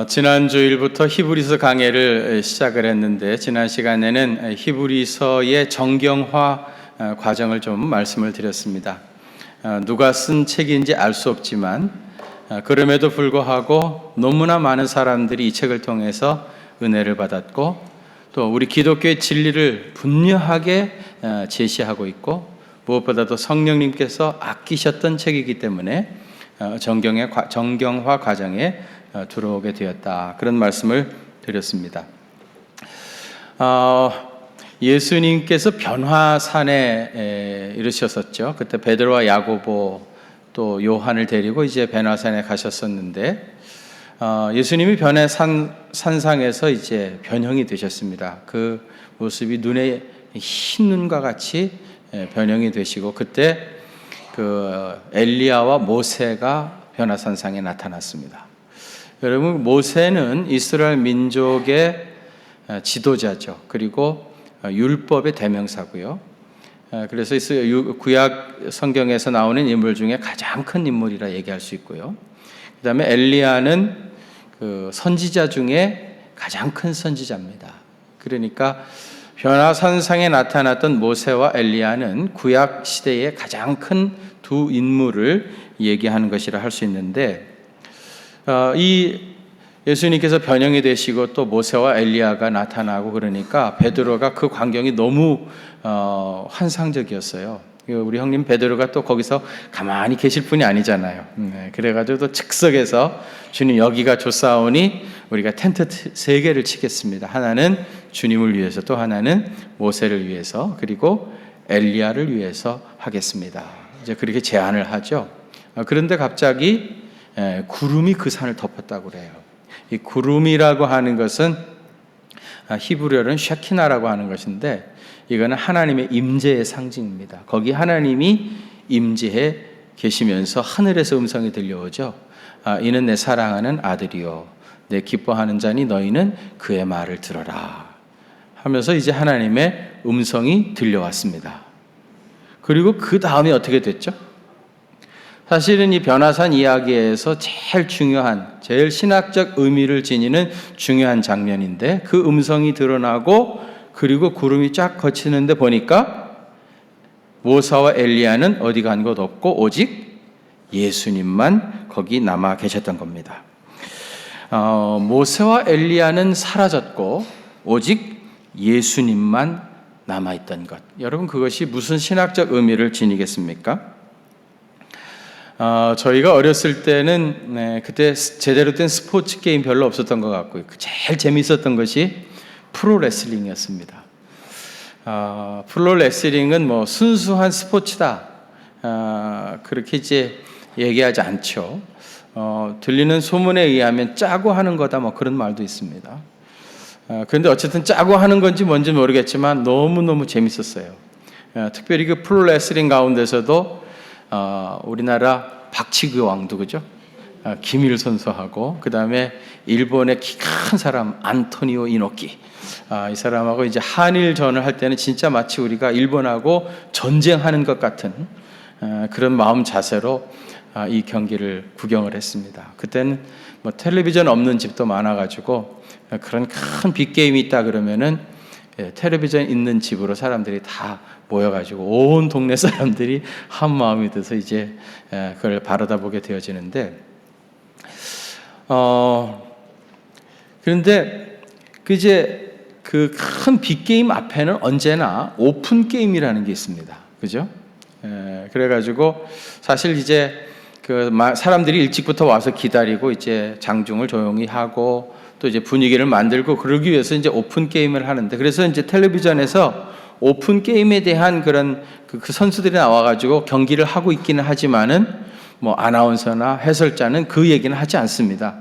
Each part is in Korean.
지난 주일부터 히브리서 강해를 시작을 했는데 지난 시간에는 히브리서의 정경화 과정을 좀 말씀을 드렸습니다. 누가 쓴 책인지 알 수 없지만 그럼에도 불구하고 너무나 많은 사람들이 이 책을 통해서 은혜를 받았고 또 우리 기독교의 진리를 분명하게 제시하고 있고 무엇보다도 성령님께서 아끼셨던 책이기 때문에 정경화 과정에 들어오게 되었다. 그런 말씀을 드렸습니다. 예수님께서 변화산에 이르셨었죠. 그때 베드로와 야고보 또 요한을 데리고 이제 변화산에 가셨었는데 예수님이 산상에서 이제 변형이 되셨습니다. 그 모습이 눈에 흰 눈과 같이 변형이 되시고 그때 그 엘리야와 모세가 변화산상에 나타났습니다. 여러분, 모세는 이스라엘 민족의 지도자죠. 그리고 율법의 대명사고요. 그래서 구약 성경에서 나오는 인물 중에 가장 큰 인물이라 얘기할 수 있고요. 그 다음에 엘리야는 그 선지자 중에 가장 큰 선지자입니다. 그러니까 변화산상에 나타났던 모세와 엘리야는 구약 시대의 가장 큰 두 인물을 얘기하는 것이라 할 수 있는데 이 예수님께서 변형이 되시고 또 모세와 엘리야가 나타나고 그러니까 베드로가 그 광경이 너무 환상적이었어요. 우리 형님 베드로가 또 거기서 가만히 계실 분이 아니잖아요. 그래가지고 또 즉석에서 주님 여기가 좋사오니 우리가 텐트 3개를 치겠습니다. 하나는 주님을 위해서 또 하나는 모세를 위해서 그리고 엘리야를 위해서 하겠습니다. 이제 그렇게 제안을 하죠. 그런데 갑자기 구름이 그 산을 덮었다고 그래요. 이 구름이라고 하는 것은 히브리어로는 샤키나라고 하는 것인데 이거는 하나님의 임재의 상징입니다. 거기 하나님이 임재해 계시면서 하늘에서 음성이 들려오죠. 이는 내 사랑하는 아들이요 내 기뻐하는 자니 너희는 그의 말을 들어라 하면서 이제 하나님의 음성이 들려왔습니다. 그리고 그 다음에 어떻게 됐죠? 사실은 이 변화산 이야기에서 제일 신학적 의미를 지니는 중요한 장면인데 그 음성이 드러나고 그리고 구름이 쫙 거치는데 보니까 모세와 엘리야는 어디 간 곳 없고 오직 예수님만 거기 남아 계셨던 겁니다. 모세와 엘리야는 사라졌고 오직 예수님만 남아있던 것. 여러분 그것이 무슨 신학적 의미를 지니겠습니까? 저희가 어렸을 때는 그때 제대로 된 스포츠 게임 별로 없었던 것 같고요. 제일 재밌었던 것이 프로레슬링이었습니다. 프로레슬링은 뭐 순수한 스포츠다 그렇게 이제 얘기하지 않죠. 들리는 소문에 의하면 짜고 하는 거다 뭐 그런 말도 있습니다. 그런데 어쨌든 짜고 하는 건지 뭔지 모르겠지만 너무너무 재밌었어요. 특별히 그 프로레슬링 가운데서도 우리나라 박치기 왕도 그죠? 김일 선수하고 그 다음에 일본의 키 큰 사람 안토니오 이노키 이 사람하고 이제 한일전을 할 때는 진짜 마치 우리가 일본하고 전쟁하는 것 같은 그런 마음 자세로 이 경기를 구경을 했습니다. 그때는 뭐 텔레비전 없는 집도 많아가지고 그런 큰 빅게임이 있다 그러면은 텔레비전 있는 집으로 사람들이 다 모여가지고 온 동네 사람들이 한 마음이 돼서 이제 그걸 바라다 보게 되어지는데 그런데 이제 그 큰 빅게임 앞에는 언제나 오픈 게임이라는 게 있습니다. 그죠? 그래가지고 사실 이제 그 사람들이 일찍부터 와서 기다리고 이제 장중을 조용히 하고 또 이제 분위기를 만들고 그러기 위해서 이제 오픈 게임을 하는데 그래서 이제 텔레비전에서 오픈 게임에 대한 그런 그 선수들이 나와가지고 경기를 하고 있기는 하지만은 뭐 아나운서나 해설자는 그 얘기는 하지 않습니다.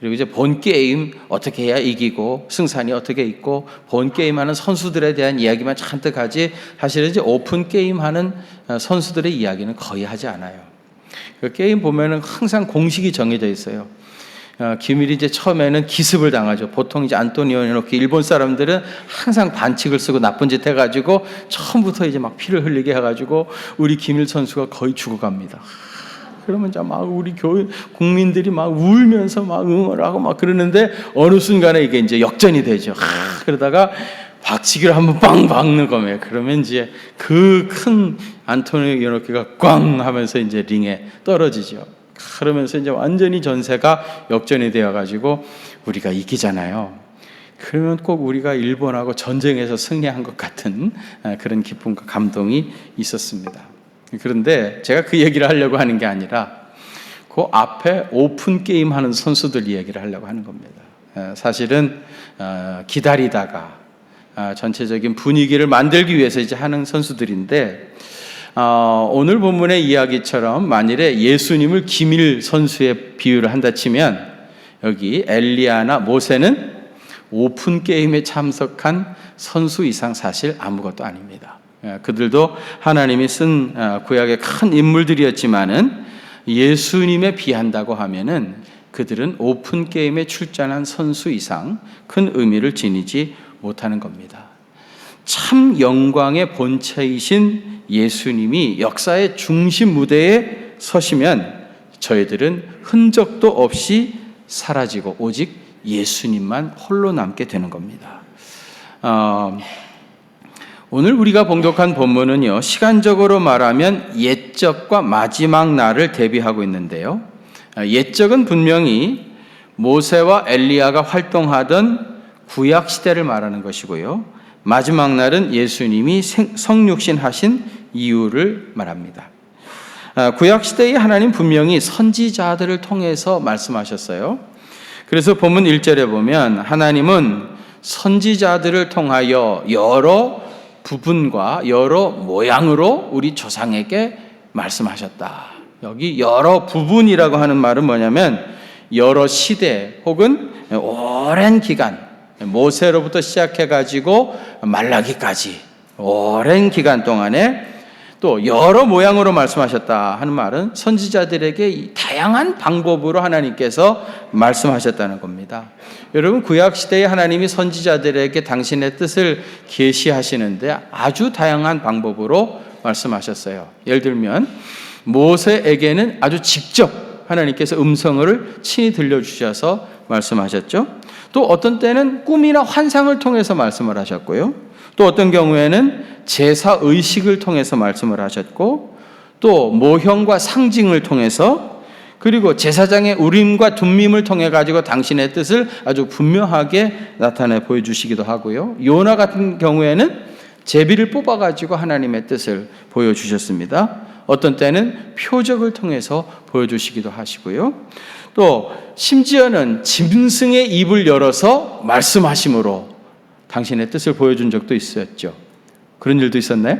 그리고 이제 본 게임 어떻게 해야 이기고 승산이 어떻게 있고 본 게임하는 선수들에 대한 이야기만 잔뜩 하지 사실은 이제 오픈 게임하는 선수들의 이야기는 거의 하지 않아요. 그 게임 보면은 항상 공식이 정해져 있어요. 기밀이 이제 처음에는 기습을 당하죠. 보통 이제 안토니오 이노키 일본 사람들은 항상 반칙을 쓰고 나쁜 짓 해가지고 처음부터 이제 막 피를 흘리게 해가지고 우리 김일 선수가 거의 죽어갑니다. 그러면 이제 막 우리 교회 국민들이 막 울면서 막 응원하고 막 그러는데 어느 순간에 이게 이제 역전이 되죠. 그러다가 박치기를 한번 빵 박는 거예요. 그러면 이제 그 큰 안토니오 이노키가 꽝 하면서 이제 링에 떨어지죠. 그러면서 이제 완전히 전세가 역전이 되어가지고 우리가 이기잖아요. 그러면 꼭 우리가 일본하고 전쟁에서 승리한 것 같은 그런 기쁨과 감동이 있었습니다. 그런데 제가 그 얘기를 하려고 하는 게 아니라 그 앞에 오픈 게임 하는 선수들 이야기를 하려고 하는 겁니다. 사실은 기다리다가 전체적인 분위기를 만들기 위해서 이제 하는 선수들인데 오늘 본문의 이야기처럼 만일에 예수님을 기밀 선수에 비유를 한다 치면 여기 엘리야나 모세는 오픈 게임에 참석한 선수 이상 사실 아무것도 아닙니다. 그들도 하나님이 쓴 구약의 큰 인물들이었지만은 예수님에 비한다고 하면은 그들은 오픈 게임에 출전한 선수 이상 큰 의미를 지니지 못하는 겁니다. 참 영광의 본체이신 예수님이 역사의 중심 무대에 서시면 저희들은 흔적도 없이 사라지고 오직 예수님만 홀로 남게 되는 겁니다. 오늘 우리가 봉독한 본문은요, 시간적으로 말하면 옛적과 마지막 날을 대비하고 있는데요. 옛적은 분명히 모세와 엘리야가 활동하던 구약 시대를 말하는 것이고요. 마지막 날은 예수님이 성육신 하신 이유를 말합니다. 구약 시대에 하나님 분명히 선지자들을 통해서 말씀하셨어요. 그래서 본문 1절에 보면 하나님은 선지자들을 통하여 여러 부분과 여러 모양으로 우리 조상에게 말씀하셨다. 여기 여러 부분이라고 하는 말은 뭐냐면 여러 시대 혹은 오랜 기간, 모세로부터 시작해가지고 말라기까지 오랜 기간 동안에 또 여러 모양으로 말씀하셨다 하는 말은 선지자들에게 다양한 방법으로 하나님께서 말씀하셨다는 겁니다. 여러분, 구약 시대에 하나님이 선지자들에게 당신의 뜻을 계시하시는데 아주 다양한 방법으로 말씀하셨어요. 예를 들면 모세에게는 아주 직접 하나님께서 음성을 친히 들려주셔서 말씀하셨죠. 또 어떤 때는 꿈이나 환상을 통해서 말씀을 하셨고요. 또 어떤 경우에는 제사 의식을 통해서 말씀을 하셨고, 또 모형과 상징을 통해서, 그리고 제사장의 우림과 둠밈을 통해 가지고 당신의 뜻을 아주 분명하게 나타내 보여주시기도 하고요. 요나 같은 경우에는 제비를 뽑아 가지고 하나님의 뜻을 보여주셨습니다. 어떤 때는 표적을 통해서 보여주시기도 하시고요. 또 심지어는 짐승의 입을 열어서 말씀하심으로 당신의 뜻을 보여준 적도 있었죠. 그런 일도 있었나요?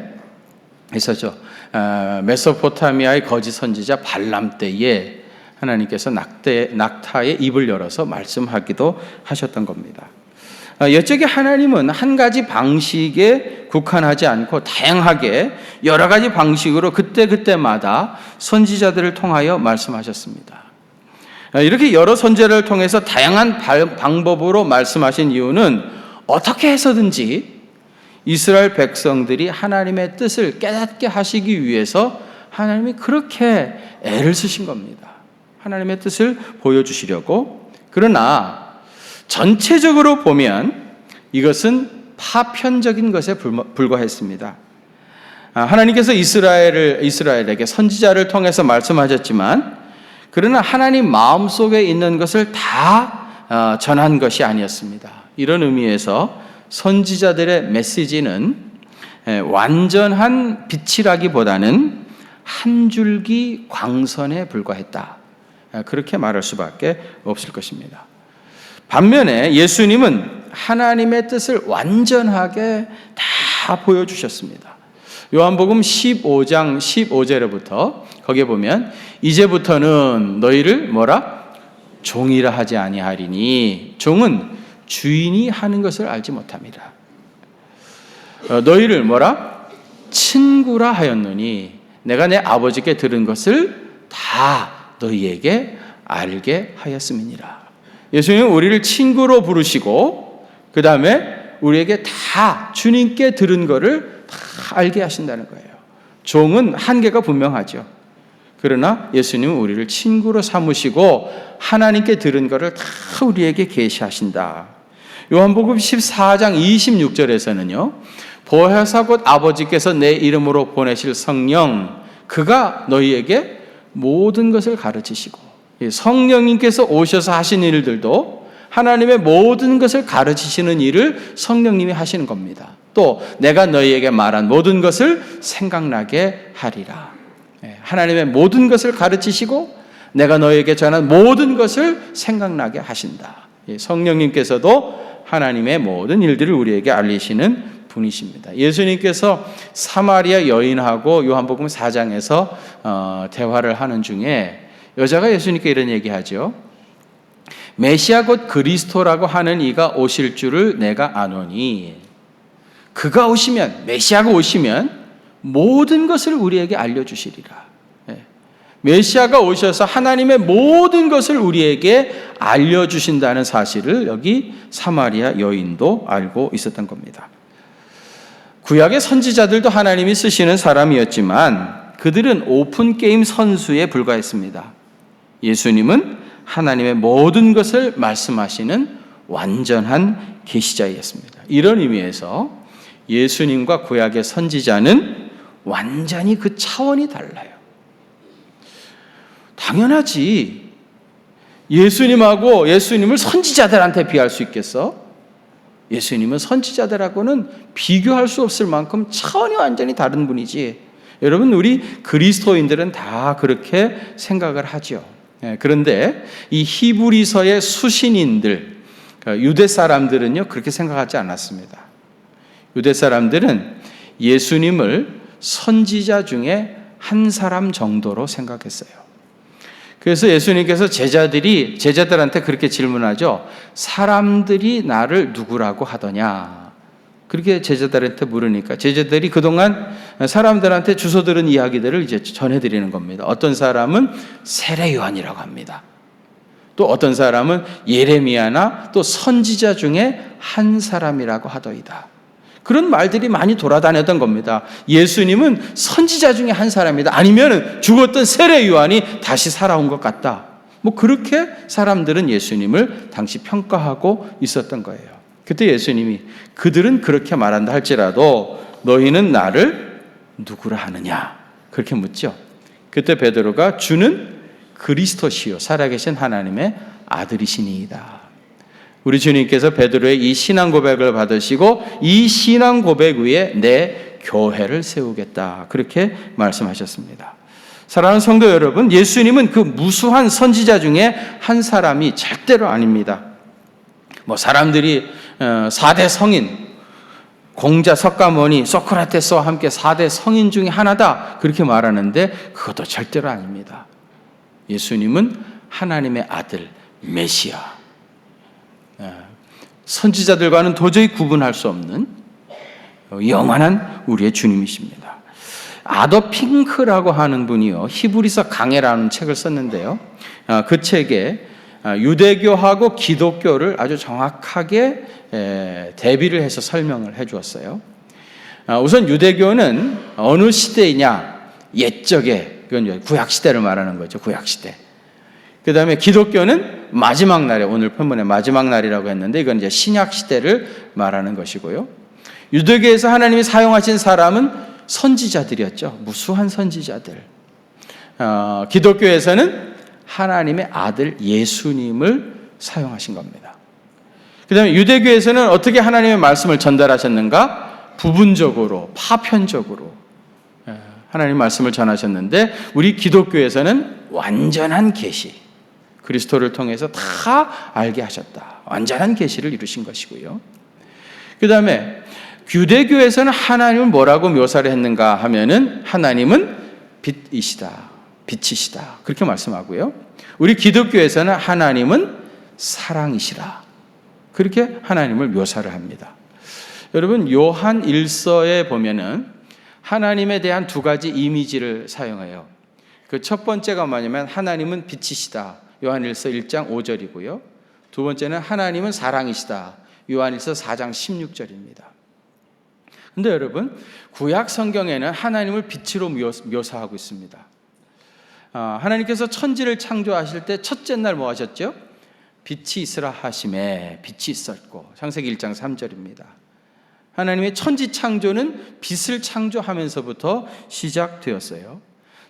있었죠. 메소포타미아의 거짓 선지자 발람 때에 하나님께서 낙타의 입을 열어서 말씀하기도 하셨던 겁니다. 여쪽에 하나님은 한 가지 방식에 국한하지 않고 다양하게 여러 가지 방식으로 그때그때마다 선지자들을 통하여 말씀하셨습니다. 이렇게 여러 선지자를 통해서 다양한 방법으로 말씀하신 이유는 어떻게 해서든지 이스라엘 백성들이 하나님의 뜻을 깨닫게 하시기 위해서 하나님이 그렇게 애를 쓰신 겁니다. 하나님의 뜻을 보여주시려고. 그러나 전체적으로 보면 이것은 파편적인 것에 불과했습니다. 하나님께서 이스라엘에게 선지자를 통해서 말씀하셨지만, 그러나 하나님 마음속에 있는 것을 다 전한 것이 아니었습니다. 이런 의미에서 선지자들의 메시지는 완전한 빛이라기보다는 한 줄기 광선에 불과했다. 그렇게 말할 수밖에 없을 것입니다. 반면에 예수님은 하나님의 뜻을 완전하게 다 보여주셨습니다. 요한복음 15장 15절부터 거기에 보면 이제부터는 너희를 뭐라? 종이라 하지 아니하리니 종은 주인이 하는 것을 알지 못합니다. 너희를 뭐라? 친구라 하였노니 내가 내 아버지께 들은 것을 다 너희에게 알게 하였음이니라. 예수님은 우리를 친구로 부르시고 그 다음에 우리에게 다 주님께 들은 것을 다 알게 하신다는 거예요. 종은 한계가 분명하죠. 그러나 예수님은 우리를 친구로 삼으시고 하나님께 들은 것을 다 우리에게 계시하신다. 요한복음 14장 26절에서는요. 보혜사 곧 아버지께서 내 이름으로 보내실 성령 그가 너희에게 모든 것을 가르치시고, 성령님께서 오셔서 하신 일들도 하나님의 모든 것을 가르치시는 일을 성령님이 하시는 겁니다. 또 내가 너희에게 말한 모든 것을 생각나게 하리라. 하나님의 모든 것을 가르치시고 내가 너희에게 전한 모든 것을 생각나게 하신다. 성령님께서도 하나님의 모든 일들을 우리에게 알리시는 분이십니다. 예수님께서 사마리아 여인하고 요한복음 4장에서 대화를 하는 중에 여자가 예수님께 이런 얘기하죠. 메시아 곧 그리스도라고 하는 이가 오실 줄을 내가 아노니, 그가 오시면, 메시아가 오시면 모든 것을 우리에게 알려주시리라. 메시아가 오셔서 하나님의 모든 것을 우리에게 알려주신다는 사실을 여기 사마리아 여인도 알고 있었던 겁니다. 구약의 선지자들도 하나님이 쓰시는 사람이었지만 그들은 오픈게임 선수에 불과했습니다. 예수님은 하나님의 모든 것을 말씀하시는 완전한 계시자였습니다. 이런 의미에서 예수님과 구약의 선지자는 완전히 그 차원이 달라요. 당연하지. 예수님하고 예수님을 선지자들한테 비할 수 있겠어? 예수님은 선지자들하고는 비교할 수 없을 만큼 차원이 완전히 다른 분이지. 여러분, 우리 그리스도인들은 다 그렇게 생각을 하죠. 그런데 이 히브리서의 수신인들, 유대 사람들은요, 그렇게 생각하지 않았습니다. 유대 사람들은 예수님을 선지자 중에 한 사람 정도로 생각했어요. 그래서 예수님께서 제자들한테 그렇게 질문하죠. 사람들이 나를 누구라고 하더냐? 그렇게 제자들한테 물으니까 제자들이 그동안 사람들한테 주워 들은 이야기들을 이제 전해드리는 겁니다. 어떤 사람은 세례 요한이라고 합니다. 또 어떤 사람은 예레미야나 또 선지자 중에 한 사람이라고 하더이다. 그런 말들이 많이 돌아다녔던 겁니다. 예수님은 선지자 중에 한 사람이다. 아니면 죽었던 세례 요한이 다시 살아온 것 같다. 뭐 그렇게 사람들은 예수님을 당시 평가하고 있었던 거예요. 그때 예수님이 그들은 그렇게 말한다 할지라도 너희는 나를 누구라 하느냐? 그렇게 묻죠. 그때 베드로가 주는 그리스도시요 살아계신 하나님의 아들이시니이다. 우리 주님께서 베드로의 이 신앙 고백을 받으시고 이 신앙 고백 위에 내 교회를 세우겠다. 그렇게 말씀하셨습니다. 사랑하는 성도 여러분, 예수님은 그 무수한 선지자 중에 한 사람이 절대로 아닙니다. 뭐 사람들이 4대 성인, 공자, 석가모니, 소크라테스와 함께 4대 성인 중에 하나다 그렇게 말하는데 그것도 절대로 아닙니다. 예수님은 하나님의 아들 메시아, 선지자들과는 도저히 구분할 수 없는 영원한 우리의 주님이십니다. 아더 핑크라고 하는 분이요 히브리서 강해라는 책을 썼는데요. 그 책에 유대교하고 기독교를 아주 정확하게 대비를 해서 설명을 해 주었어요. 우선 유대교는 어느 시대이냐? 옛적에, 그건 구약 시대를 말하는 거죠. 구약 시대. 그 다음에 기독교는 마지막 날에, 오늘 본문의 마지막 날이라고 했는데 이건 이제 신약 시대를 말하는 것이고요. 유대교에서 하나님이 사용하신 사람은 선지자들이었죠. 무수한 선지자들. 기독교에서는 하나님의 아들 예수님을 사용하신 겁니다. 그 다음에 유대교에서는 어떻게 하나님의 말씀을 전달하셨는가? 부분적으로, 파편적으로 하나님의 말씀을 전하셨는데 우리 기독교에서는 완전한 계시, 그리스도를 통해서 다 알게 하셨다. 완전한 계시를 이루신 것이고요. 그 다음에 유대교에서는 하나님을 뭐라고 묘사를 했는가 하면은 하나님은 빛이시다. 빛이시다. 그렇게 말씀하고요. 우리 기독교에서는 하나님은 사랑이시라. 그렇게 하나님을 묘사를 합니다. 여러분, 요한 1서에 보면은 하나님에 대한 두 가지 이미지를 사용해요. 그 첫 번째가 뭐냐면 하나님은 빛이시다. 요한일서 1장 5절이고요. 두 번째는 하나님은 사랑이시다. 요한일서 4장 16절입니다. 근데 여러분, 구약 성경에는 하나님을 빛으로 묘사하고 있습니다. 하나님께서 천지를 창조하실 때 첫째 날 뭐 하셨죠? 빛이 있으라 하심에 빛이 있었고, 창세기 1장 3절입니다. 하나님의 천지 창조는 빛을 창조하면서부터 시작되었어요.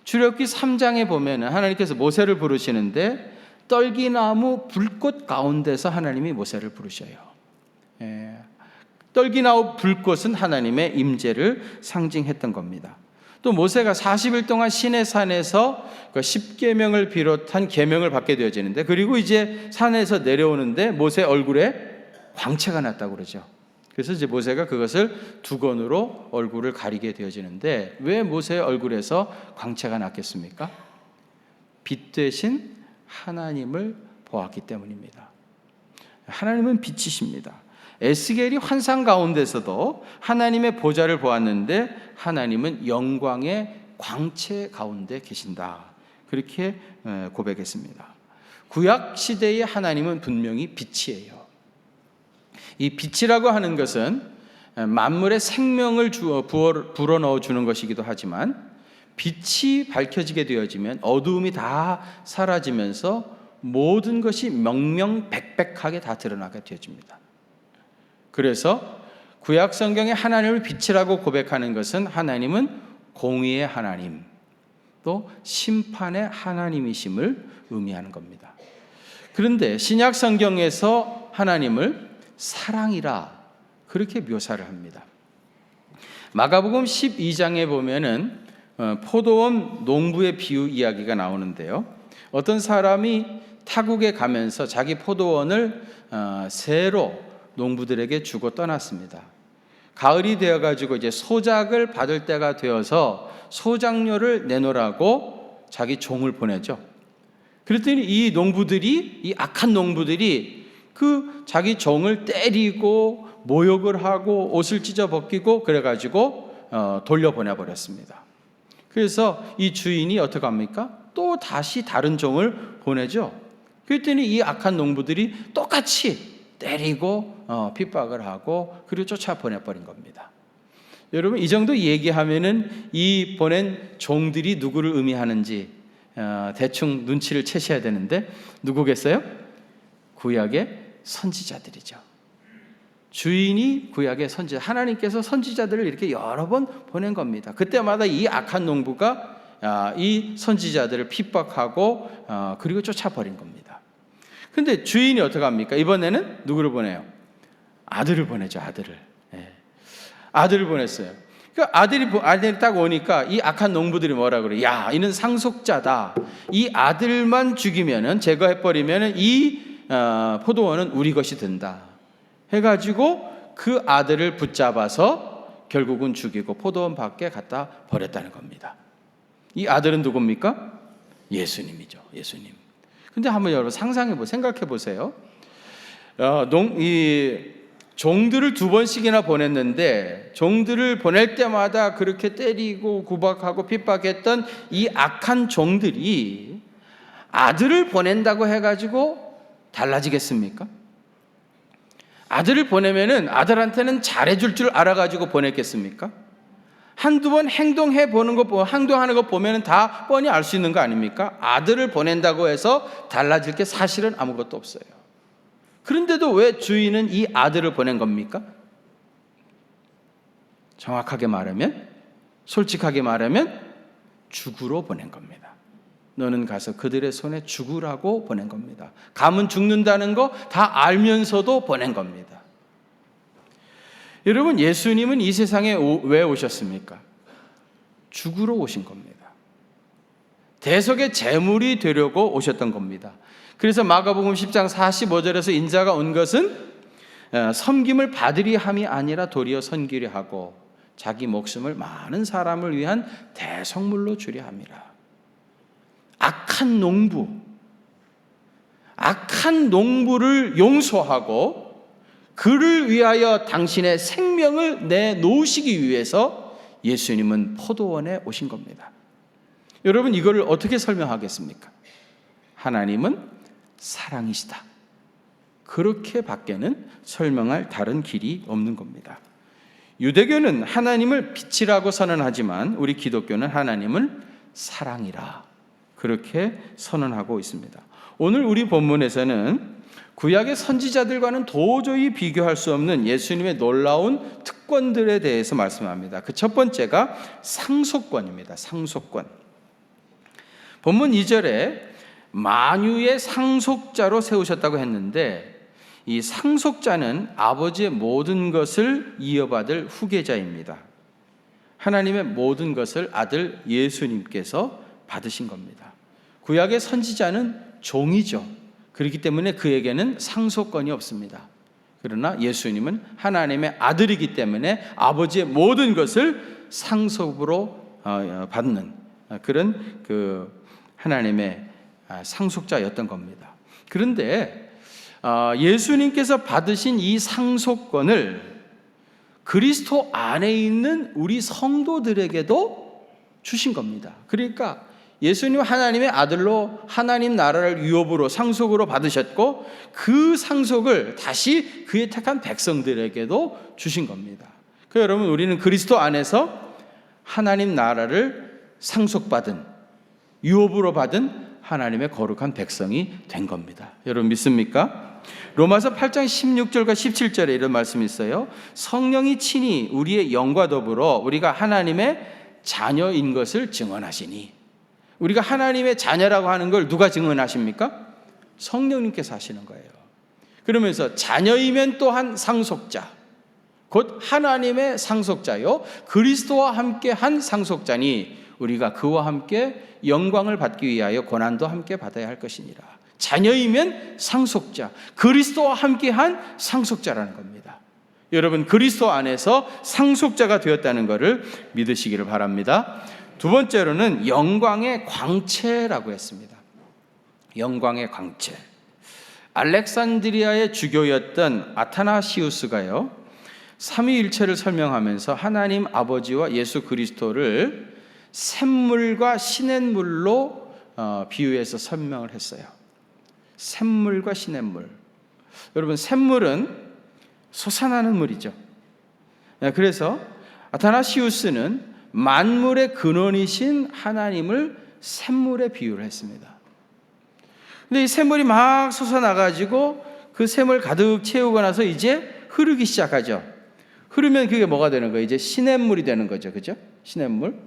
출애굽기 3장에 보면 하나님께서 모세를 부르시는데 떨기나무 불꽃 가운데서 하나님이 모세를 부르셔요. 떨기나무 불꽃은 하나님의 임재를 상징했던 겁니다. 또 모세가 40일 동안 시내산에서 그 10계명을 비롯한 계명을 받게 되어지는데, 그리고 이제 산에서 내려오는데 모세 얼굴에 광채가 났다고 그러죠. 그래서 이제 모세가 그것을 두건으로 얼굴을 가리게 되어지는데, 왜 모세의 얼굴에서 광채가 났겠습니까? 빛 대신 하나님을 보았기 때문입니다. 하나님은 빛이십니다. 에스겔이 환상 가운데서도 하나님의 보좌를 보았는데 하나님은 영광의 광채 가운데 계신다, 그렇게 고백했습니다. 구약 시대의 하나님은 분명히 빛이에요. 이 빛이라고 하는 것은 만물에 생명을 불어넣어 주는 것이기도 하지만, 빛이 밝혀지게 되어지면 어두움이 다 사라지면서 모든 것이 명명백백하게 다 드러나게 되어집니다. 그래서 구약 성경에 하나님을 빛이라고 고백하는 것은 하나님은 공의의 하나님, 또 심판의 하나님이심을 의미하는 겁니다. 그런데 신약 성경에서 하나님을 사랑이라 그렇게 묘사를 합니다. 마가복음 12장에 보면은 포도원 농부의 비유 이야기가 나오는데요. 어떤 사람이 타국에 가면서 자기 포도원을 새로 농부들에게 주고 떠났습니다. 가을이 되어가지고 이제 소작을 받을 때가 되어서 소작료를 내놓으라고 자기 종을 보내죠. 그랬더니 이 농부들이, 이 악한 농부들이 그 자기 종을 때리고 모욕을 하고 옷을 찢어 벗기고 그래가지고 돌려보내 버렸습니다. 그래서 이 주인이 어떻게 합니까? 또 다시 다른 종을 보내죠. 그랬더니 이 악한 농부들이 똑같이 때리고 핍박을 하고 그리고 쫓아 보내버린 겁니다. 여러분, 이 정도 얘기하면은 이 보낸 종들이 누구를 의미하는지 대충 눈치를 채셔야 되는데, 누구겠어요? 구약의 선지자들이죠. 주인이 구약의 선지자, 하나님께서 선지자들을 이렇게 여러 번 보낸 겁니다. 그때마다 이 악한 농부가 이 선지자들을 핍박하고 그리고 쫓아버린 겁니다. 그런데 주인이 어떻게 합니까? 이번에는 누구를 보내요? 아들을 보내죠. 아들을. 아들을 보냈어요. 그 아들이 딱 오니까 이 악한 농부들이 뭐라 그래요? 야, 이는 상속자다. 이 아들만 죽이면은, 제거해버리면은 이 포도원은 우리 것이 된다 해가지고 그 아들을 붙잡아서 결국은 죽이고 포도원 밖에 갖다 버렸다는 겁니다. 이 아들은 누굽니까? 예수님이죠. 예수님. 근데 한번 여러분 생각해 보세요. 이 종들을 2번씩이나 보냈는데, 종들을 보낼 때마다 그렇게 때리고 구박하고 핍박했던 이 악한 종들이 아들을 보낸다고 해가지고 달라지겠습니까? 아들을 보내면은 아들한테는 잘해줄 줄 알아가지고 보냈겠습니까? 한두 번 행동하는 거 보면은 다 뻔히 알 수 있는 거 아닙니까? 아들을 보낸다고 해서 달라질 게 사실은 아무것도 없어요. 그런데도 왜 주인은 이 아들을 보낸 겁니까? 정확하게 말하면, 솔직하게 말하면 죽으러 보낸 겁니다. 너는 가서 그들의 손에 죽으라고 보낸 겁니다. 감은 죽는다는 거 다 알면서도 보낸 겁니다. 여러분, 예수님은 이 세상에 왜 오셨습니까? 죽으러 오신 겁니다. 대속의 제물이 되려고 오셨던 겁니다. 그래서 마가복음 10장 45절에서 인자가 온 것은 섬김을 받으리 함이 아니라 도리어 섬기려 하고 자기 목숨을 많은 사람을 위한 대속물로 주려 함이라. 악한 농부를 용서하고 그를 위하여 당신의 생명을 내놓으시기 위해서 예수님은 포도원에 오신 겁니다. 여러분, 이거를 어떻게 설명하겠습니까? 하나님은 사랑이시다. 그렇게 밖에는 설명할 다른 길이 없는 겁니다. 유대교는 하나님을 빛이라고 선언하지만 우리 기독교는 하나님을 사랑이라 그렇게 선언하고 있습니다. 오늘 우리 본문에서는 구약의 선지자들과는 도저히 비교할 수 없는 예수님의 놀라운 특권들에 대해서 말씀합니다. 그 첫 번째가 상속권입니다. 상속권. 본문 2절에 만유의 상속자로 세우셨다고 했는데, 이 상속자는 아버지의 모든 것을 이어받을 후계자입니다. 하나님의 모든 것을 아들 예수님께서 받으신 겁니다. 구약의 선지자는 종이죠. 그렇기 때문에 그에게는 상속권이 없습니다. 그러나 예수님은 하나님의 아들이기 때문에 아버지의 모든 것을 상속으로 받는 그런 하나님의 상속자였던 겁니다. 그런데 예수님께서 받으신 이 상속권을 그리스도 안에 있는 우리 성도들에게도 주신 겁니다. 그러니까 예수님 하나님의 아들로 하나님 나라를 유업으로 상속으로 받으셨고, 그 상속을 다시 그의 택한 백성들에게도 주신 겁니다. 그러니까 여러분, 우리는 그리스도 안에서 하나님 나라를 상속받은, 유업으로 받은 하나님의 거룩한 백성이 된 겁니다. 여러분 믿습니까? 로마서 8장 16절과 17절에 이런 말씀이 있어요. 성령이 친히 우리의 영과 더불어 우리가 하나님의 자녀인 것을 증언하시니. 우리가 하나님의 자녀라고 하는 걸 누가 증언하십니까? 성령님께서 하시는 거예요. 그러면서 자녀이면 또한 상속자, 곧 하나님의 상속자요 그리스도와 함께 한 상속자니 우리가 그와 함께 영광을 받기 위하여 고난도 함께 받아야 할 것이니라. 자녀이면 상속자, 그리스도와 함께 한 상속자라는 겁니다. 여러분, 그리스도 안에서 상속자가 되었다는 것을 믿으시기를 바랍니다. 두 번째로는 영광의 광채라고 했습니다. 영광의 광채. 알렉산드리아의 주교였던 아타나시우스가요, 삼위일체를 설명하면서 하나님 아버지와 예수 그리스도를 샘물과 시냇물로 비유해서 설명을 했어요. 샘물과 시냇물. 여러분, 샘물은 솟아나는 물이죠. 그래서 아타나시우스는 만물의 근원이신 하나님을 샘물에 비유를 했습니다. 근데 이 샘물이 막 솟아나가지고 그 샘을 가득 채우고 나서 이제 흐르기 시작하죠. 흐르면 그게 뭐가 되는 거예요? 이제 시냇물이 되는 거죠. 그죠? 시냇물.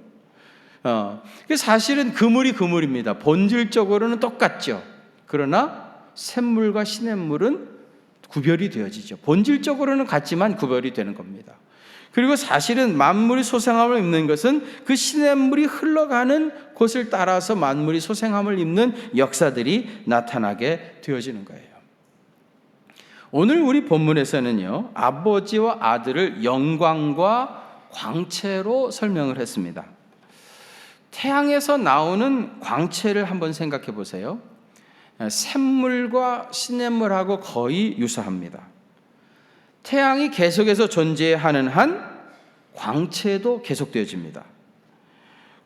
사실은 그 물이 그 물입니다. 본질적으로는 똑같죠. 그러나 샘물과 시냇물은 구별이 되어지죠. 본질적으로는 같지만 구별이 되는 겁니다. 그리고 사실은 만물이 소생함을 입는 것은 그 시냇물이 흘러가는 곳을 따라서 만물이 소생함을 입는 역사들이 나타나게 되어지는 거예요. 오늘 우리 본문에서는요, 아버지와 아들을 영광과 광채로 설명을 했습니다. 태양에서 나오는 광채를 한번 생각해 보세요. 샘물과 시냇물하고 거의 유사합니다. 태양이 계속해서 존재하는 한 광채도 계속되어집니다.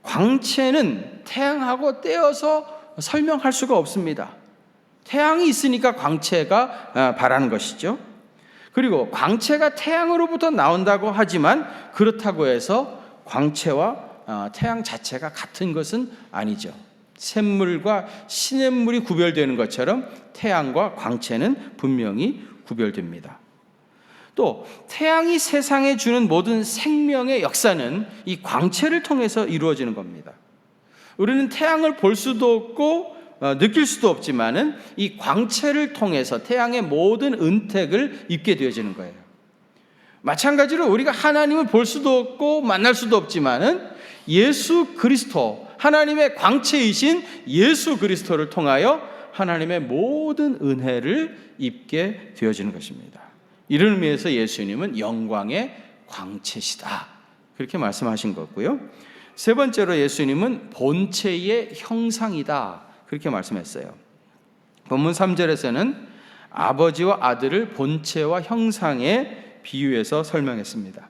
광채는 태양하고 떼어서 설명할 수가 없습니다. 태양이 있으니까 광채가 발하는 것이죠. 그리고 광채가 태양으로부터 나온다고 하지만 그렇다고 해서 광채와 태양 자체가 같은 것은 아니죠. 샘물과 시냇물이 구별되는 것처럼 태양과 광채는 분명히 구별됩니다. 또 태양이 세상에 주는 모든 생명의 역사는 이 광채를 통해서 이루어지는 겁니다. 우리는 태양을 볼 수도 없고 느낄 수도 없지만은 이 광채를 통해서 태양의 모든 은택을 입게 되어지는 거예요. 마찬가지로 우리가 하나님을 볼 수도 없고 만날 수도 없지만은 예수 그리스도, 하나님의 광채이신 예수 그리스도를 통하여 하나님의 모든 은혜를 입게 되어지는 것입니다. 이런 의미에서 예수님은 영광의 광채시다, 그렇게 말씀하신 거고요. 세 번째로 예수님은 본체의 형상이다, 그렇게 말씀했어요. 본문 3절에서는 아버지와 아들을 본체와 형상에 비유해서 설명했습니다.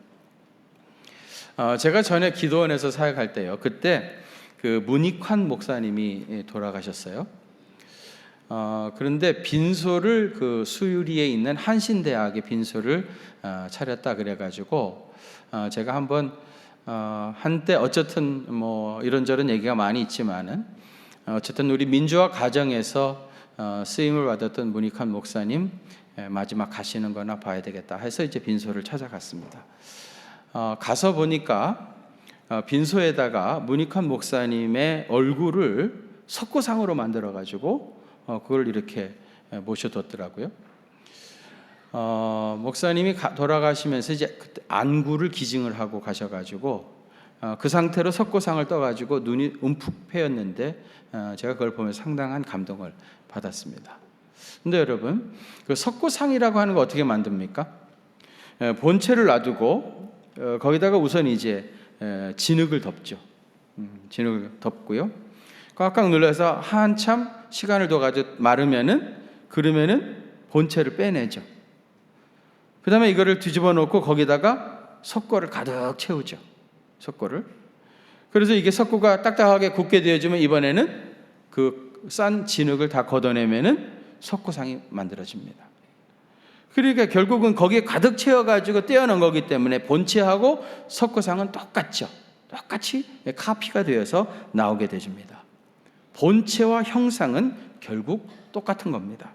제가 전에 기도원에서 사역할 때요, 그때 그 문익환 목사님이 돌아가셨어요. 그런데 빈소를 그 수유리에 있는 한신대학의 빈소를 차렸다 그래가지고 제가 한번 한때 어쨌든 뭐 이런저런 얘기가 많이 있지만은 어쨌든 우리 민주화 가정에서 쓰임을 받았던 문익환 목사님 마지막 가시는 거나 봐야 되겠다 해서 이제 빈소를 찾아갔습니다. 가서 보니까 빈소에다가 문익환 목사님의 얼굴을 석고상으로 만들어 가지고 그걸 이렇게 모셔뒀더라고요. 목사님이 돌아가시면서 이제 그때 안구를 기증을 하고 가셔가지고 그 상태로 석고상을 떠가지고 눈이 움푹 패였는데 제가 그걸 보면서 상당한 감동을 받았습니다. 근데 여러분, 그 석고상이라고 하는 거 어떻게 만듭니까? 본체를 놔두고 거기다가 우선 이제 진흙을 덮죠. 진흙을 덮고요. 꽉꽉 눌러서 한참 시간을 둬가지고 그러면은 본체를 빼내죠. 그 다음에 이거를 뒤집어 놓고 거기다가 석고를 가득 채우죠. 석고를. 그래서 이게 석고가 딱딱하게 굳게 되어지면 이번에는 그 싼 진흙을 다 걷어내면은 석고상이 만들어집니다. 그러니까 결국은 거기에 가득 채워가지고 떼어놓은 거기 때문에 본체하고 석고상은 똑같죠. 똑같이 카피가 되어서 나오게 되집니다. 본체와 형상은 결국 똑같은 겁니다.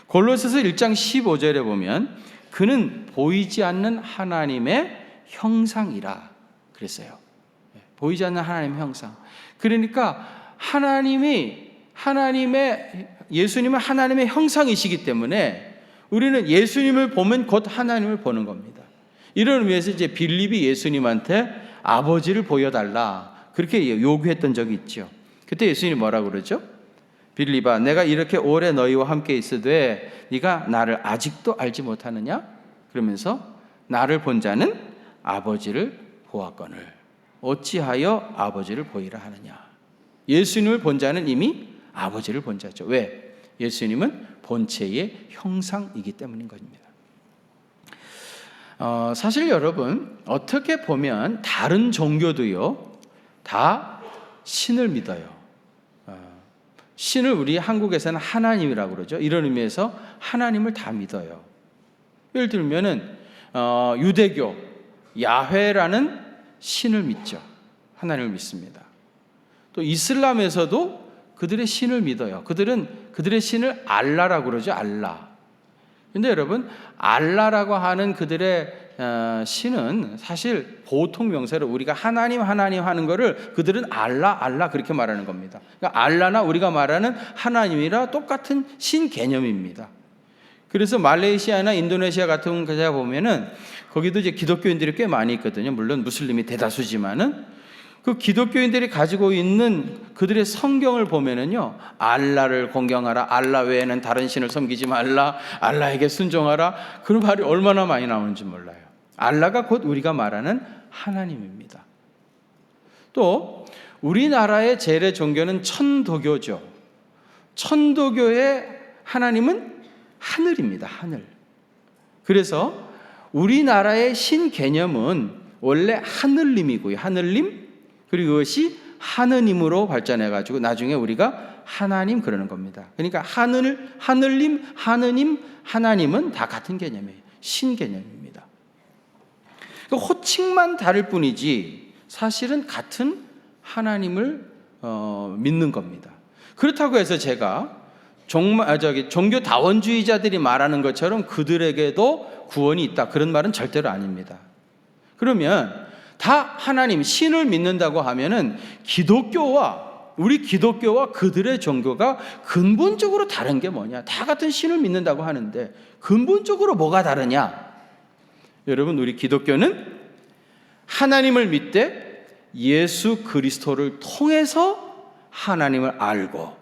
골로새서 1장 15절에 보면 그는 보이지 않는 하나님의 형상이라 그랬어요. 보이지 않는 하나님의 형상. 그러니까 예수님은 하나님의 형상이시기 때문에 우리는 예수님을 보면 곧 하나님을 보는 겁니다. 이런 의미에서 이제 빌립이 예수님한테 아버지를 보여달라 그렇게 요구했던 적이 있죠. 그때 예수님이 뭐라고 그러죠? 빌립아, 내가 이렇게 오래 너희와 함께 있으되 네가 나를 아직도 알지 못하느냐? 그러면서 나를 본 자는 아버지를 보았거늘 어찌하여 아버지를 보이라 하느냐? 예수님을 본 자는 이미 아버지를 본 자죠. 왜? 예수님은 본체의 형상이기 때문인 것입니다. 사실 여러분, 어떻게 보면 다른 종교도요 다 신을 믿어요. 신을 우리 한국에서는 하나님이라고 그러죠. 이런 의미에서 하나님을 다 믿어요. 예를 들면은 유대교 야훼라는 신을 믿죠. 하나님을 믿습니다. 또 이슬람에서도 그들의 신을 믿어요. 그들은 그들의 신을 알라라고 그러죠. 알라. 근데 여러분, 알라라고 하는 그들의 신은 사실 보통 명사로 우리가 하나님 하는 거를 그들은 알라 그렇게 말하는 겁니다. 그러니까 알라나 우리가 말하는 하나님이라 똑같은 신 개념입니다. 그래서 말레이시아나 인도네시아 같은 곳에 보면은 거기도 이제 기독교인들이 꽤 많이 있거든요. 물론 무슬림이 대다수지만은 그 기독교인들이 가지고 있는 그들의 성경을 보면은요, 알라를 공경하라, 알라 외에는 다른 신을 섬기지 말라, 알라에게 순종하라, 그런 말이 얼마나 많이 나오는지 몰라요. 알라가 곧 우리가 말하는 하나님입니다. 또 우리나라의 재래 종교는 천도교죠. 천도교의 하나님은 하늘입니다. 하늘. 그래서 우리나라의 신 개념은 원래 하늘님이고요. 하늘님, 그리고 그것이 하느님으로 발전해가지고 나중에 우리가 하나님 그러는 겁니다. 그러니까 하늘님, 하나님은 다 같은 개념이에요. 신 개념입니다. 호칭만 다를 뿐이지 사실은 같은 하나님을 믿는 겁니다. 그렇다고 해서 제가 종교 다원주의자들이 말하는 것처럼 그들에게도 구원이 있다, 그런 말은 절대로 아닙니다. 그러면 다 하나님, 신을 믿는다고 하면은 우리 기독교와 그들의 종교가 근본적으로 다른 게 뭐냐? 다 같은 신을 믿는다고 하는데 근본적으로 뭐가 다르냐? 여러분, 우리 기독교는 하나님을 믿되 예수 그리스도를 통해서 하나님을 알고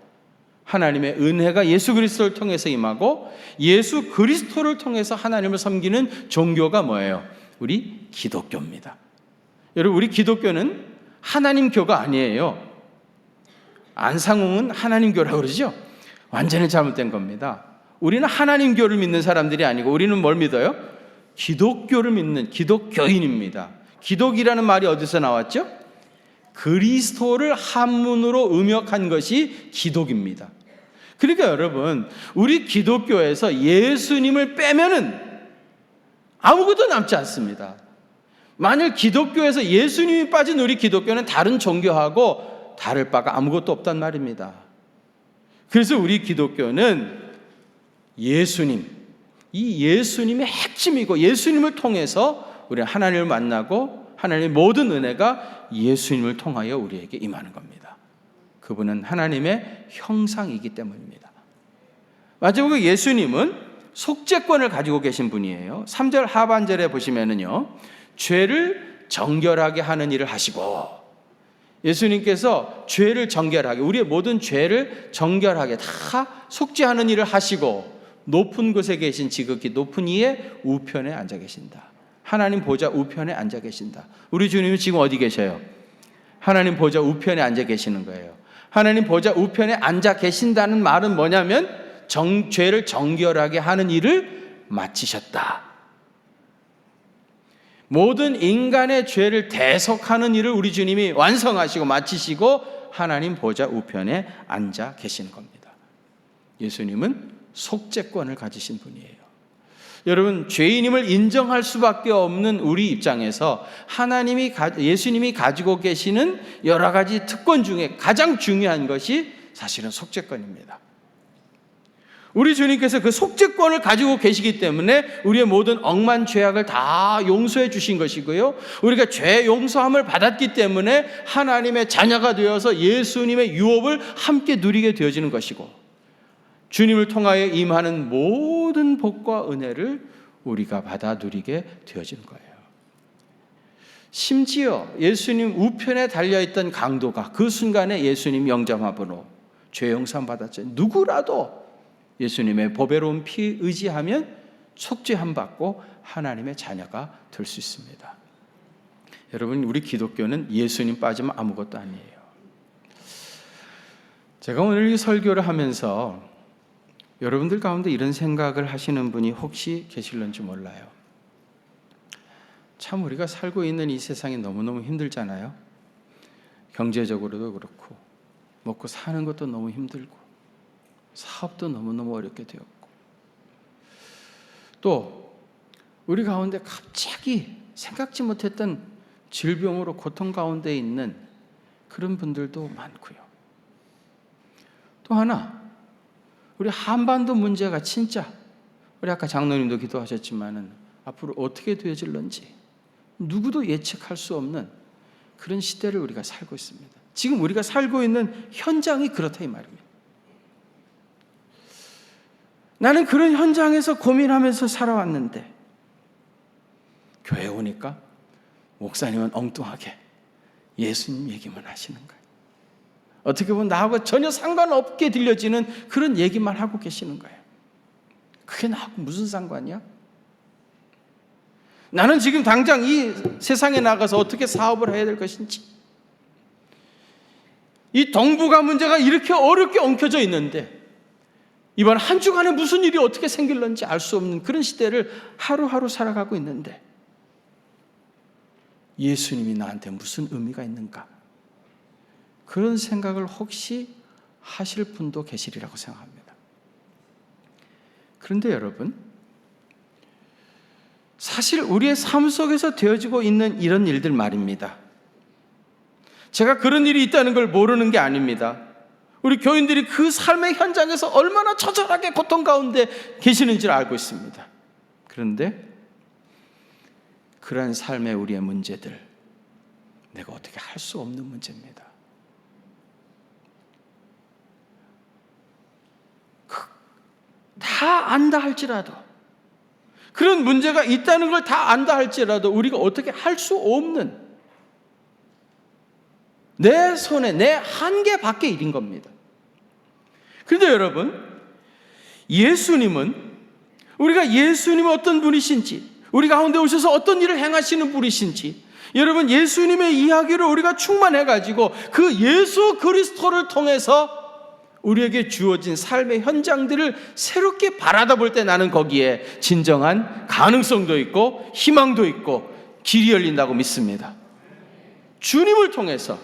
하나님의 은혜가 예수 그리스도를 통해서 임하고 예수 그리스도를 통해서 하나님을 섬기는 종교가 뭐예요? 우리 기독교입니다. 여러분, 우리 기독교는 하나님교가 아니에요. 안상홍은 하나님교라고 그러죠? 완전히 잘못된 겁니다. 우리는 하나님교를 믿는 사람들이 아니고 우리는 뭘 믿어요? 기독교를 믿는 기독교인입니다. 기독이라는 말이 어디서 나왔죠? 그리스도를 한문으로 음역한 것이 기독입니다. 그러니까 여러분, 우리 기독교에서 예수님을 빼면은 아무것도 남지 않습니다. 만일 기독교에서 예수님이 빠진 우리 기독교는 다른 종교하고 다를 바가 아무것도 없단 말입니다. 그래서 우리 기독교는 예수님, 이 예수님의 핵심이고 예수님을 통해서 우리는 하나님을 만나고 하나님의 모든 은혜가 예수님을 통하여 우리에게 임하는 겁니다. 그분은 하나님의 형상이기 때문입니다. 마지막으로 예수님은 속죄권을 가지고 계신 분이에요. 3절 하반절에 보시면은요, 죄를 정결하게 하는 일을 하시고, 예수님께서 죄를 정결하게, 우리의 모든 죄를 정결하게 다 속죄하는 일을 하시고 높은 곳에 계신 지극히 높은 이의 우편에 앉아 계신다. 하나님 보좌 우편에 앉아 계신다. 우리 주님은 지금 어디 계셔요? 하나님 보좌 우편에 앉아 계시는 거예요. 하나님 보좌 우편에 앉아 계신다는 말은 뭐냐면 죄를 정결하게 하는 일을 마치셨다. 모든 인간의 죄를 대속하는 일을 우리 주님이 완성하시고 마치시고 하나님 보좌 우편에 앉아 계시는 겁니다. 예수님은 속죄권을 가지신 분이에요. 여러분, 죄인임을 인정할 수밖에 없는 우리 입장에서 예수님이 가지고 계시는 여러 가지 특권 중에 가장 중요한 것이 사실은 속죄권입니다. 우리 주님께서 그 속죄권을 가지고 계시기 때문에 우리의 모든 억만 죄악을 다 용서해 주신 것이고요, 우리가 죄 용서함을 받았기 때문에 하나님의 자녀가 되어서 예수님의 유업을 함께 누리게 되어지는 것이고, 주님을 통하여 임하는 모든 복과 은혜를 우리가 받아 누리게 되어지는 거예요. 심지어 예수님 우편에 달려있던 강도가 그 순간에 예수님 영접함으로 죄 용서함 받았죠. 누구라도 예수님의 보배로운 피 의지하면 속죄함 받고 하나님의 자녀가 될 수 있습니다. 여러분, 우리 기독교는 예수님 빠지면 아무것도 아니에요. 제가 오늘 이 설교를 하면서 여러분들 가운데 이런 생각을 하시는 분이 혹시 계실런지 몰라요. 참 우리가 살고 있는 이 세상이 너무너무 힘들잖아요. 경제적으로도 그렇고 먹고 사는 것도 너무 힘들고 사업도 너무너무 어렵게 되었고, 또 우리 가운데 갑자기 생각지 못했던 질병으로 고통 가운데 있는 그런 분들도 많고요. 또 하나, 우리 한반도 문제가 진짜, 우리 아까 장로님도 기도하셨지만은 앞으로 어떻게 되어질런지 누구도 예측할 수 없는 그런 시대를 우리가 살고 있습니다. 지금 우리가 살고 있는 현장이 그렇다 이 말입니다. 나는 그런 현장에서 고민하면서 살아왔는데 교회에 오니까 목사님은 엉뚱하게 예수님 얘기만 하시는 거예요. 어떻게 보면 나하고 전혀 상관없게 들려지는 그런 얘기만 하고 계시는 거예요. 그게 나하고 무슨 상관이야? 나는 지금 당장 이 세상에 나가서 어떻게 사업을 해야 될 것인지, 이 동북아 문제가 이렇게 어렵게 엉켜져 있는데 이번 한 주간에 무슨 일이 어떻게 생길런지 알 수 없는 그런 시대를 하루하루 살아가고 있는데 예수님이 나한테 무슨 의미가 있는가? 그런 생각을 혹시 하실 분도 계시리라고 생각합니다. 그런데 여러분, 사실 우리의 삶 속에서 되어지고 있는 이런 일들 말입니다. 제가 그런 일이 있다는 걸 모르는 게 아닙니다. 우리 교인들이 그 삶의 현장에서 얼마나 처절하게 고통 가운데 계시는지를 알고 있습니다. 그런데 그러한 삶의 우리의 문제들, 내가 어떻게 할 수 없는 문제입니다. 다 안다 할지라도, 그런 문제가 있다는 걸 다 안다 할지라도 우리가 어떻게 할 수 없는, 내 손에 내 한계 밖의 일인 겁니다. 그런데 여러분, 예수님은, 우리가 예수님이 어떤 분이신지, 우리 가운데 오셔서 어떤 일을 행하시는 분이신지, 여러분 예수님의 이야기를 우리가 충만해가지고 그 예수 그리스도를 통해서 우리에게 주어진 삶의 현장들을 새롭게 바라다 볼 때 나는 거기에 진정한 가능성도 있고 희망도 있고 길이 열린다고 믿습니다. 주님을 통해서,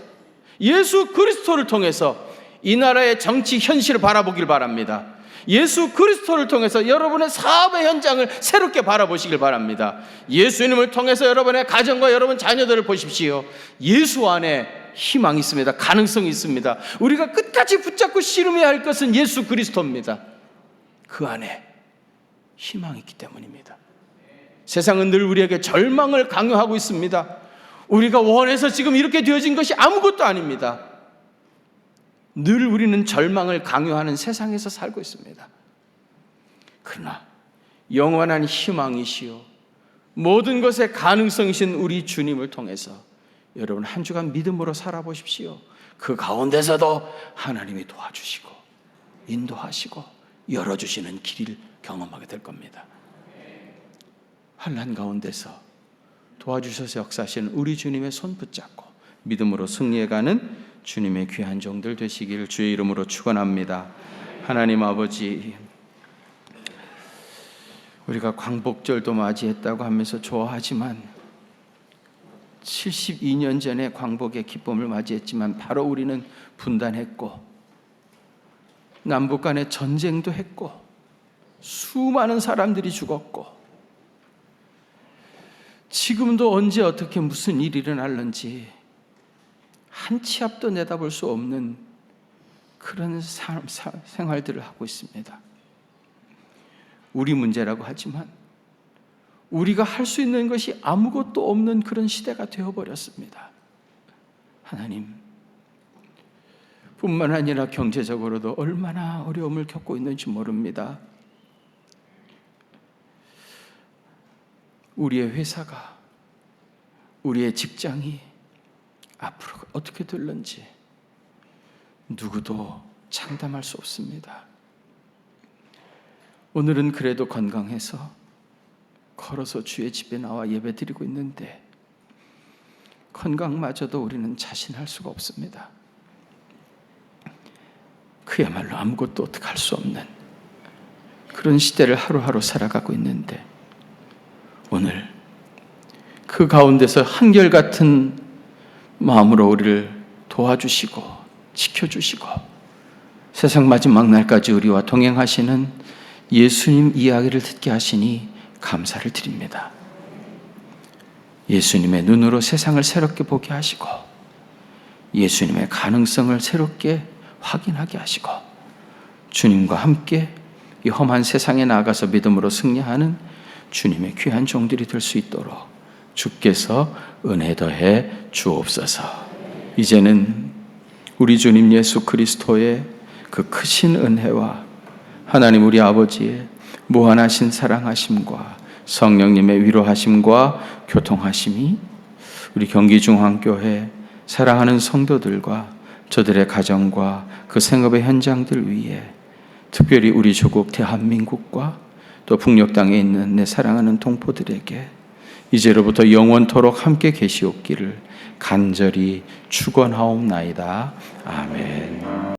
예수 그리스도를 통해서 이 나라의 정치 현실을 바라보길 바랍니다. 예수 그리스도를 통해서 여러분의 사업의 현장을 새롭게 바라보시길 바랍니다. 예수님을 통해서 여러분의 가정과 여러분 자녀들을 보십시오. 예수 안에 희망이 있습니다. 가능성이 있습니다. 우리가 끝까지 붙잡고 씨름해야 할 것은 예수 그리스도입니다. 그 안에 희망이 있기 때문입니다. 세상은 늘 우리에게 절망을 강요하고 있습니다. 우리가 원해서 지금 이렇게 되어진 것이 아무것도 아닙니다. 늘 우리는 절망을 강요하는 세상에서 살고 있습니다. 그러나 영원한 희망이시요 모든 것의 가능성이신 우리 주님을 통해서 여러분 한 주간 믿음으로 살아보십시오. 그 가운데서도 하나님이 도와주시고 인도하시고 열어주시는 길을 경험하게 될 겁니다. 환난 가운데서 도와주셔서 역사하시는 우리 주님의 손 붙잡고 믿음으로 승리해가는 주님의 귀한 종들 되시기를 주의 이름으로 축원합니다. 하나님 아버지, 우리가 광복절도 맞이했다고 하면서 좋아하지만 72년 전에 광복의 기쁨을 맞이했지만 바로 우리는 분단했고 남북 간에 전쟁도 했고 수많은 사람들이 죽었고 지금도 언제 어떻게 무슨 일이 일어날는지 한 치 앞도 내다볼 수 없는 그런 생활들을 하고 있습니다. 우리 문제라고 하지만 우리가 할 수 있는 것이 아무것도 없는 그런 시대가 되어버렸습니다. 하나님, 뿐만 아니라 경제적으로도 얼마나 어려움을 겪고 있는지 모릅니다. 우리의 회사가, 우리의 직장이 앞으로 어떻게 될는지 누구도 장담할 수 없습니다. 오늘은 그래도 건강해서 걸어서 주의 집에 나와 예배드리고 있는데 건강마저도 우리는 자신할 수가 없습니다. 그야말로 아무것도 어떻게 할 수 없는 그런 시대를 하루하루 살아가고 있는데 오늘 그 가운데서 한결같은 마음으로 우리를 도와주시고 지켜주시고 세상 마지막 날까지 우리와 동행하시는 예수님 이야기를 듣게 하시니 감사를 드립니다. 예수님의 눈으로 세상을 새롭게 보게 하시고 예수님의 가능성을 새롭게 확인하게 하시고 주님과 함께 이 험한 세상에 나아가서 믿음으로 승리하는 주님의 귀한 종들이 될 수 있도록 주께서 은혜 더해 주옵소서. 이제는 우리 주님 예수 그리스도의 그 크신 은혜와 하나님 우리 아버지의 무한하신 사랑하심과 성령님의 위로하심과 교통하심이 우리 경기중앙교회 사랑하는 성도들과 저들의 가정과 그 생업의 현장들 위에 특별히 우리 조국 대한민국과 또 북녘 땅에 있는 내 사랑하는 동포들에게 이제로부터 영원토록 함께 계시옵기를 간절히 축원하옵나이다. 아멘.